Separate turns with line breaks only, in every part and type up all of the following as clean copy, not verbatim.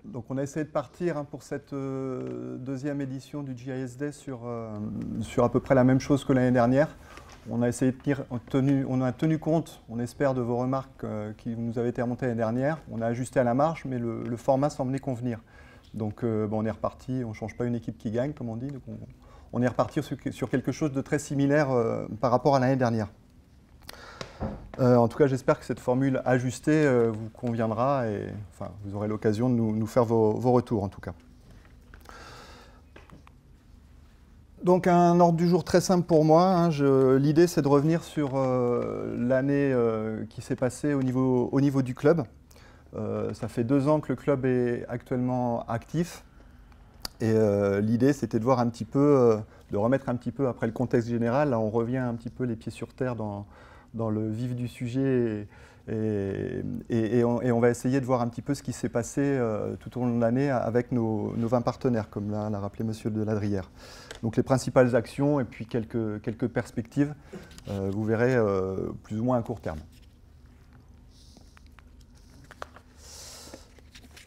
Donc on a essayé de partir pour cette deuxième édition du GISD sur à peu près la même chose que l'année dernière. On a essayé de on a tenu compte, on espère, de vos remarques qui nous avaient été remontées l'année dernière. On a ajusté à la marge, mais le format semblait convenir. Donc on est reparti, on ne change pas une équipe qui gagne, comme on dit. Donc on est reparti sur quelque chose de très similaire par rapport à l'année dernière. En tout cas, j'espère que cette formule ajustée vous conviendra et enfin, vous aurez l'occasion de nous faire vos retours, en tout cas. Donc, un ordre du jour très simple pour moi. Hein. L'idée, c'est de revenir sur l'année qui s'est passée au niveau du club. Ça fait 2 ans que le club est actuellement actif. Et l'idée, c'était de voir un petit peu, de remettre un petit peu après le contexte général. Là, on revient un petit peu les pieds sur terre dans le vif du sujet et on va essayer de voir un petit peu ce qui s'est passé tout au long de l'année avec nos 20 partenaires, comme l'a rappelé M. Deladrière. Donc les principales actions et puis quelques perspectives, vous verrez plus ou moins à court terme.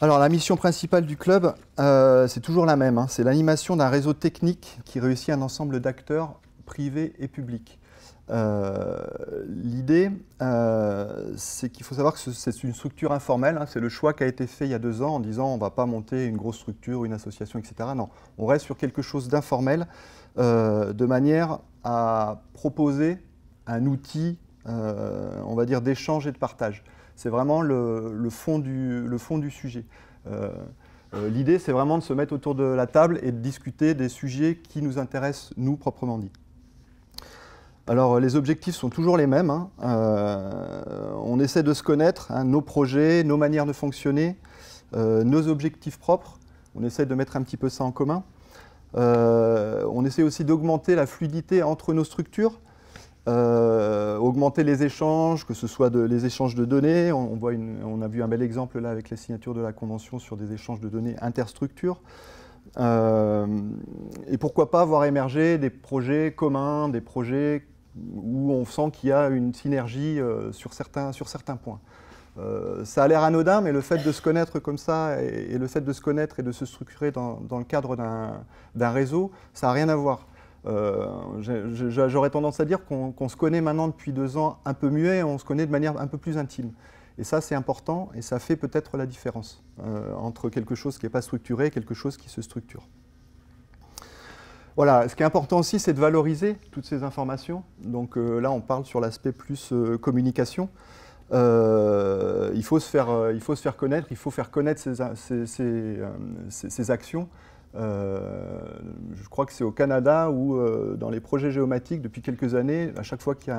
Alors la mission principale du club, c'est toujours la même, hein, c'est l'animation d'un réseau technique qui réussit un ensemble d'acteurs privés et publics. L'idée, c'est qu'il faut savoir que c'est une structure informelle, hein, c'est le choix qui a été fait il y a 2 ans en disant on ne va pas monter une grosse structure, une association, etc. Non, on reste sur quelque chose d'informel de manière à proposer un outil, on va dire, d'échange et de partage. C'est vraiment le fond du sujet. L'idée, c'est vraiment de se mettre autour de la table et de discuter des sujets qui nous intéressent, nous, proprement dit. Alors, les objectifs sont toujours les mêmes. Hein. On essaie de se connaître, hein, nos projets, nos manières de fonctionner, nos objectifs propres. On essaie de mettre un petit peu ça en commun. On essaie aussi d'augmenter la fluidité entre nos structures, augmenter les échanges, que ce soit les échanges de données. On a vu un bel exemple là avec la signature de la convention sur des échanges de données interstructures. Et pourquoi pas voir émerger des projets communs, des projets où on sent qu'il y a une synergie sur certains points. Ça a l'air anodin, mais le fait de se connaître comme ça et le fait de se connaître et de se structurer dans le cadre d'un réseau, ça n'a rien à voir. J'aurais tendance à dire qu'on se connaît maintenant depuis 2 ans un peu mieux et on se connaît de manière un peu plus intime. Et ça, c'est important et ça fait peut-être la différence entre quelque chose qui n'est pas structuré et quelque chose qui se structure. Voilà, ce qui est important aussi, c'est de valoriser toutes ces informations. Donc là, on parle sur l'aspect plus communication. Il faut se faire connaître, il faut faire connaître ces actions. Je crois que c'est au Canada où, dans les projets géomatiques, depuis quelques années, à chaque fois qu'il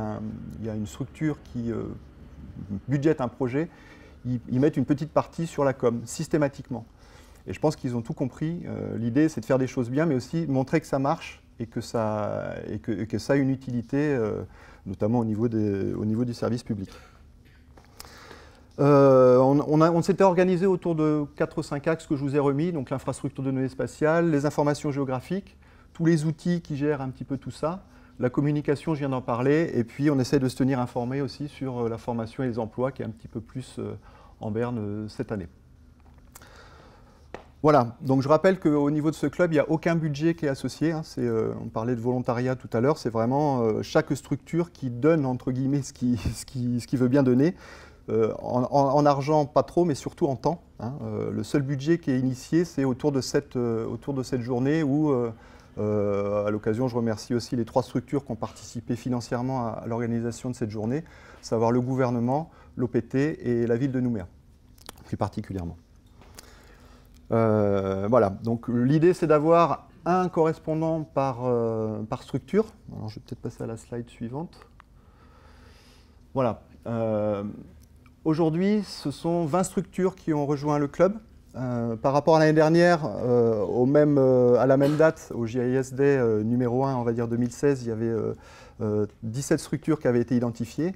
y a une structure qui budgète un projet, ils mettent une petite partie sur la com, systématiquement. Et je pense qu'ils ont tout compris. L'idée, c'est de faire des choses bien, mais aussi montrer que ça marche et que ça a une utilité, notamment au niveau du service public. On s'était organisé autour de 4 ou 5 axes que je vous ai remis, donc l'infrastructure de données spatiales, les informations géographiques, tous les outils qui gèrent un petit peu tout ça, la communication, je viens d'en parler, et puis on essaie de se tenir informé aussi sur la formation et les emplois qui est un petit peu plus en berne cette année. Voilà, donc je rappelle qu'au niveau de ce club, il n'y a aucun budget qui est associé. Hein, on parlait de volontariat tout à l'heure, c'est vraiment chaque structure qui donne, entre guillemets, ce qui veut bien donner. En argent, pas trop, mais surtout en temps. Hein. Le seul budget qui est initié, c'est autour de cette journée où, à l'occasion, je remercie aussi les 3 structures qui ont participé financièrement à l'organisation de cette journée, à savoir le gouvernement, l'OPT et la ville de Nouméa, plus particulièrement. Voilà, donc l'idée c'est d'avoir un correspondant par structure. Alors, je vais peut-être passer à la slide suivante. Voilà. Aujourd'hui, ce sont 20 structures qui ont rejoint le club. Par rapport à l'année dernière, à la même date, au GISD numéro 1, on va dire 2016, il y avait 17 structures qui avaient été identifiées.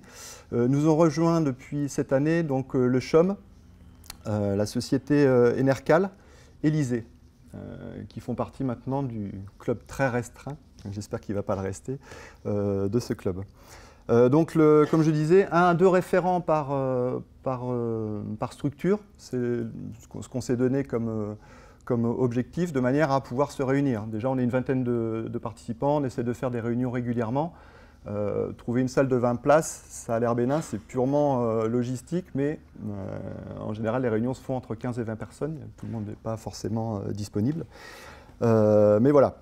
Nous ont rejoint depuis cette année donc, le CHOM, la société Enercal et l'ISEE, qui font partie maintenant du club très restreint, j'espère qu'il ne va pas le rester, de ce club. Donc, comme je disais, 1 à 2 référents par structure, c'est ce qu'on s'est donné comme objectif, de manière à pouvoir se réunir. Déjà, on est une vingtaine de participants, on essaie de faire des réunions régulièrement. Trouver une salle de 20 places, ça a l'air bénin, c'est purement logistique, mais en général, les réunions se font entre 15 et 20 personnes. Tout le monde n'est pas forcément disponible. Mais voilà.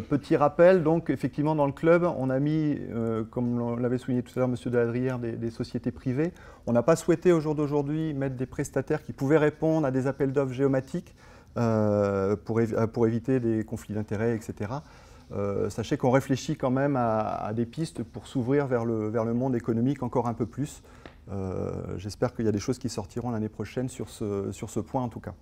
Petit rappel, donc effectivement dans le club, on a mis, comme l'avait souligné tout à l'heure M. Deladrière, des sociétés privées. On n'a pas souhaité au jour d'aujourd'hui mettre des prestataires qui pouvaient répondre à des appels d'offres géomatiques pour éviter des conflits d'intérêts, etc. Sachez qu'on réfléchit quand même à des pistes pour s'ouvrir vers le monde économique encore un peu plus. J'espère qu'il y a des choses qui sortiront l'année prochaine sur ce point en tout cas.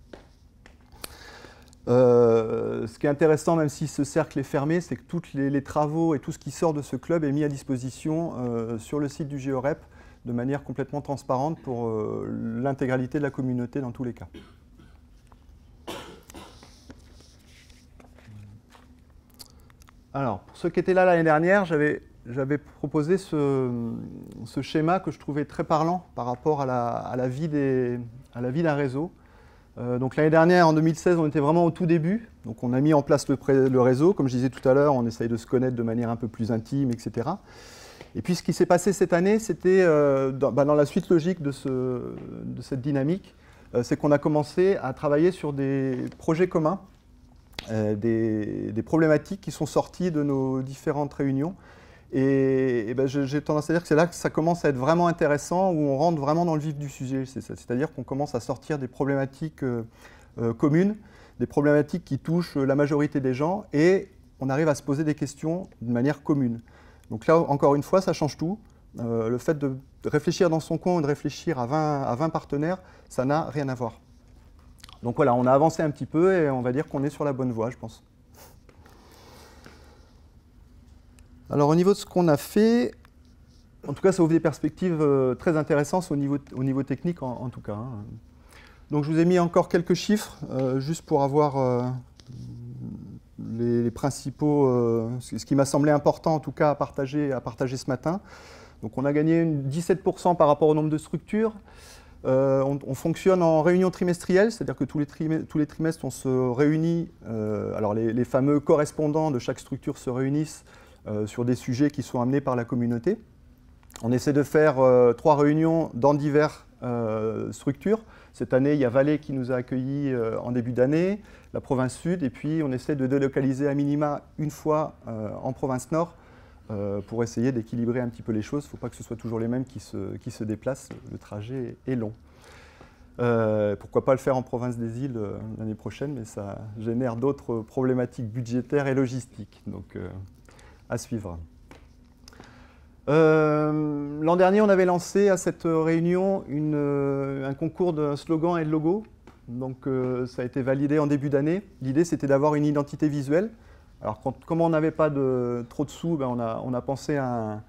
Ce qui est intéressant, même si ce cercle est fermé, c'est que tous les travaux et tout ce qui sort de ce club est mis à disposition sur le site du GeoRep de manière complètement transparente pour l'intégralité de la communauté dans tous les cas. Alors, pour ceux qui étaient là l'année dernière, j'avais proposé ce schéma que je trouvais très parlant par rapport à la vie d'un réseau. Donc l'année dernière, en 2016, on était vraiment au tout début. Donc on a mis en place le réseau. Comme je disais tout à l'heure, on essaye de se connaître de manière un peu plus intime, etc. Et puis ce qui s'est passé cette année, c'était dans la suite logique de cette dynamique, c'est qu'on a commencé à travailler sur des projets communs, des problématiques qui sont sorties de nos différentes réunions. Et j'ai tendance à dire que c'est là que ça commence à être vraiment intéressant, où on rentre vraiment dans le vif du sujet. C'est-à-dire qu'on commence à sortir des problématiques communes, des problématiques qui touchent la majorité des gens, et on arrive à se poser des questions de manière commune. Donc là, encore une fois, ça change tout. Le fait de réfléchir dans son coin ou de réfléchir à 20 partenaires, ça n'a rien à voir. Donc voilà, on a avancé un petit peu et on va dire qu'on est sur la bonne voie, je pense. Alors au niveau de ce qu'on a fait, en tout cas ça ouvre des perspectives très intéressantes au niveau technique en tout cas. Donc je vous ai mis encore quelques chiffres, juste pour avoir les principaux, ce qui m'a semblé important en tout cas à partager ce matin. Donc on a gagné 17% par rapport au nombre de structures. On fonctionne en réunion trimestrielle, c'est-à-dire que tous les trimestres on se réunit, alors les fameux correspondants de chaque structure se réunissent sur des sujets qui sont amenés par la communauté. On essaie de faire 3 réunions dans diverses structures. Cette année, il y a Valais qui nous a accueillis en début d'année, la province sud, et puis on essaie de délocaliser à minima une fois en province nord pour essayer d'équilibrer un petit peu les choses. Il ne faut pas que ce soit toujours les mêmes qui se déplacent, le trajet est long. Pourquoi pas le faire en province des îles l'année prochaine, mais ça génère d'autres problématiques budgétaires et logistiques. Donc, à suivre. L'an dernier, on avait lancé à cette réunion un concours de slogan et de logo. Donc ça a été validé en début d'année. L'idée, c'était d'avoir une identité visuelle. Alors comme on n'avait pas trop de sous, on a pensé à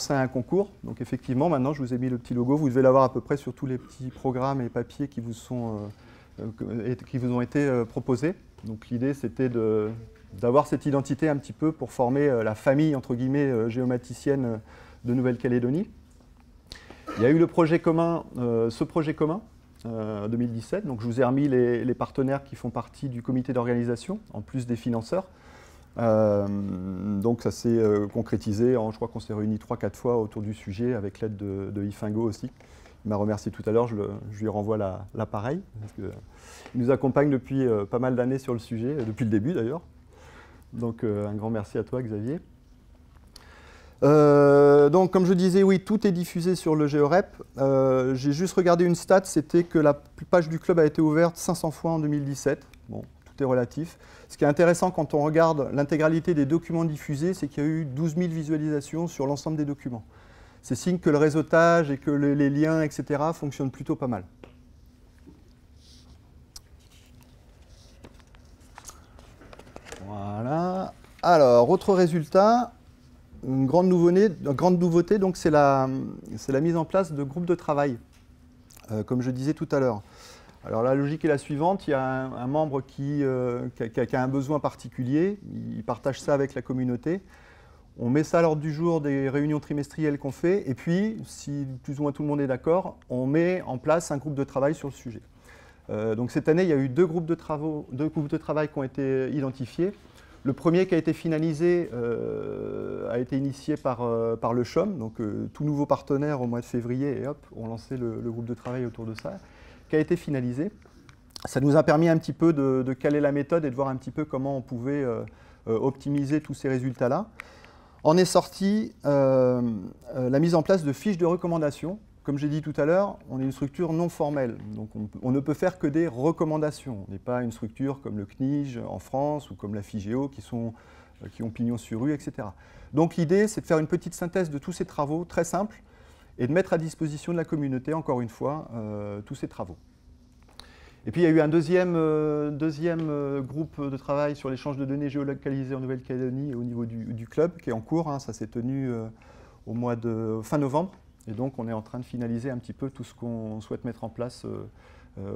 un concours. Donc effectivement, maintenant, je vous ai mis le petit logo. Vous devez l'avoir à peu près sur tous les petits programmes et papiers qui vous ont été proposés. Donc l'idée, c'était d'avoir cette identité un petit peu pour former la famille, entre guillemets, géomaticienne de Nouvelle-Calédonie. Il y a eu ce projet commun 2017, donc je vous ai remis les partenaires qui font partie du comité d'organisation, en plus des financeurs. Donc ça s'est concrétisé, je crois qu'on s'est réunis 3-4 fois autour du sujet, avec l'aide de Ifingo aussi. Il m'a remercié tout à l'heure, je lui renvoie l'appareil, parce qu'il nous accompagne depuis pas mal d'années sur le sujet, depuis le début d'ailleurs. Donc un grand merci à toi Xavier. Donc comme je disais, oui, tout est diffusé sur le GeoRep. J'ai juste regardé une stat, c'était que la page du club a été ouverte 500 fois en 2017. Bon, tout est relatif. Ce qui est intéressant quand on regarde l'intégralité des documents diffusés, c'est qu'il y a eu 12 000 visualisations sur l'ensemble des documents. C'est signe que le réseautage et que les liens, etc. fonctionnent plutôt pas mal. Voilà. Alors, autre résultat, une grande nouveauté, donc c'est la mise en place de groupes de travail, comme je disais tout à l'heure. Alors la logique est la suivante, il y a un membre qui a un besoin particulier, il partage ça avec la communauté. On met ça à l'ordre du jour des réunions trimestrielles qu'on fait, et puis, si plus ou moins tout le monde est d'accord, on met en place un groupe de travail sur le sujet. Donc cette année, il y a eu deux groupes de travail qui ont été identifiés. Le premier qui a été finalisé a été initié par le CHOM, donc tout nouveau partenaire au mois de février, et hop, on lançait le groupe de travail autour de ça, qui a été finalisé. Ça nous a permis un petit peu de caler la méthode et de voir un petit peu comment on pouvait optimiser tous ces résultats-là. En est sorti la mise en place de fiches de recommandation. Comme j'ai dit tout à l'heure, on est une structure non formelle, donc on ne peut faire que des recommandations. On n'est pas une structure comme le CNIJ en France ou comme la FIGEO qui ont pignon sur rue, etc. Donc l'idée, c'est de faire une petite synthèse de tous ces travaux très simples et de mettre à disposition de la communauté, encore une fois, tous ces travaux. Et puis il y a eu un deuxième groupe de travail sur l'échange de données géolocalisées en Nouvelle-Calédonie au niveau du club qui est en cours. Hein, ça s'est tenu au mois de fin novembre. Et donc on est en train de finaliser un petit peu tout ce qu'on souhaite mettre en place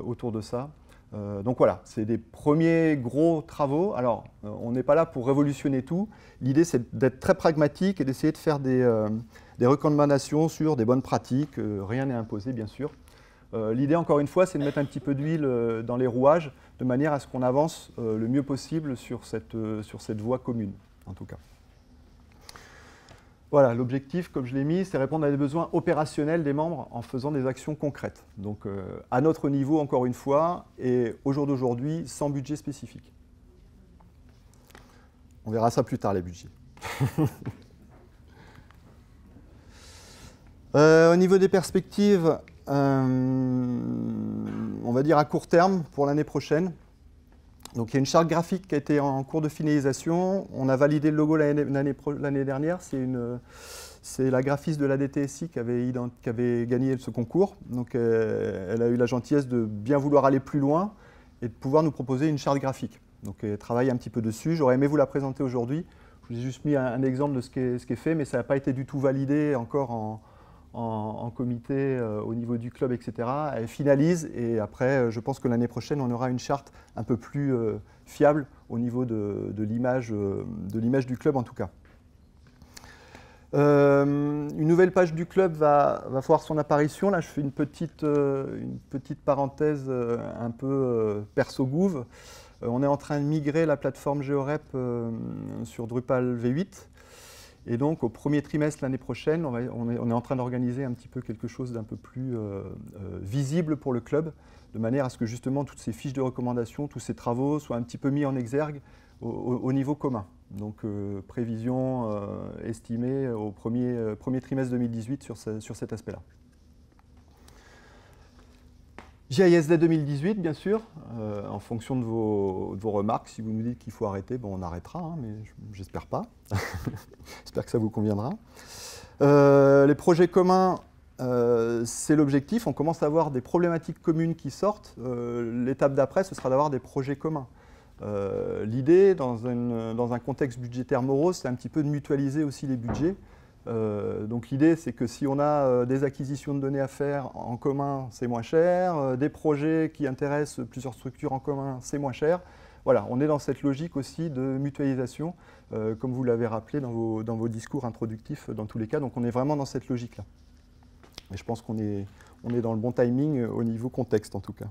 autour de ça. Donc voilà, c'est des premiers gros travaux. Alors on n'est pas là pour révolutionner tout. L'idée c'est d'être très pragmatique et d'essayer de faire des recommandations sur des bonnes pratiques. Rien n'est imposé bien sûr. L'idée, encore une fois, c'est de mettre un petit peu d'huile dans les rouages, de manière à ce qu'on avance le mieux possible sur cette voie commune, en tout cas. Voilà, l'objectif, comme je l'ai mis, c'est répondre à des besoins opérationnels des membres en faisant des actions concrètes. Donc, à notre niveau, encore une fois, et au jour d'aujourd'hui, sans budget spécifique. On verra ça plus tard, les budgets. Au niveau des perspectives, on va dire à court terme pour l'année prochaine. Donc il y a une charte graphique qui a été en cours de finalisation. On a validé le logo l'année dernière. C'est la graphiste de la DTSI qui avait gagné ce concours. Donc elle a eu la gentillesse de bien vouloir aller plus loin et de pouvoir nous proposer une charte graphique. Donc elle travaille un petit peu dessus. J'aurais aimé vous la présenter aujourd'hui. Je vous ai juste mis un exemple de ce qui est fait, mais ça n'a pas été du tout validé encore en comité au niveau du club, etc. Elle finalise et après, je pense que l'année prochaine, on aura une charte un peu plus fiable au niveau de l'image du club en tout cas. Une nouvelle page du club va voir son apparition. Là, je fais une petite parenthèse un peu perso-gouv. On est en train de migrer la plateforme GeoRep sur Drupal V8. Et donc, au premier trimestre l'année prochaine, on est en train d'organiser un petit peu quelque chose d'un peu plus visible pour le club, de manière à ce que justement toutes ces fiches de recommandation, tous ces travaux soient un petit peu mis en exergue au niveau commun. Donc, prévision estimée au premier trimestre 2018 sur cet aspect-là. GISD 2018, bien sûr, en fonction de vos remarques. Si vous nous dites qu'il faut arrêter, bon, on arrêtera, hein, mais j'espère pas. J'espère que ça vous conviendra. Les projets communs, c'est l'objectif. On commence à avoir des problématiques communes qui sortent. L'étape d'après, ce sera d'avoir des projets communs. L'idée, dans un contexte budgétaire morose, c'est un petit peu de mutualiser aussi les budgets. Donc l'idée, c'est que si on a des acquisitions de données à faire en commun, c'est moins cher. Des projets qui intéressent plusieurs structures en commun, c'est moins cher. Voilà, on est dans cette logique aussi de mutualisation, comme vous l'avez rappelé dans vos discours introductifs dans tous les cas. Donc on est vraiment dans cette logique-là. Et je pense qu'on est dans le bon timing au niveau contexte en tout cas.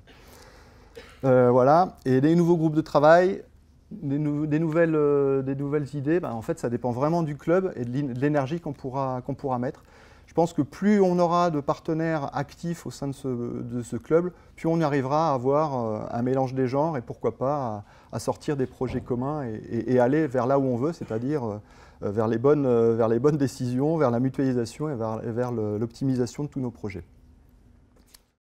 Voilà, et les nouveaux groupes de travail. Des nouvelles idées, ben en fait, ça dépend vraiment du club et de l'énergie qu'on pourra mettre. Je pense que plus on aura de partenaires actifs au sein de ce club, plus on arrivera à avoir un mélange des genres et pourquoi pas à sortir des projets communs et aller vers là où on veut, c'est-à-dire vers les bonnes décisions, vers la mutualisation et vers l'optimisation de tous nos projets.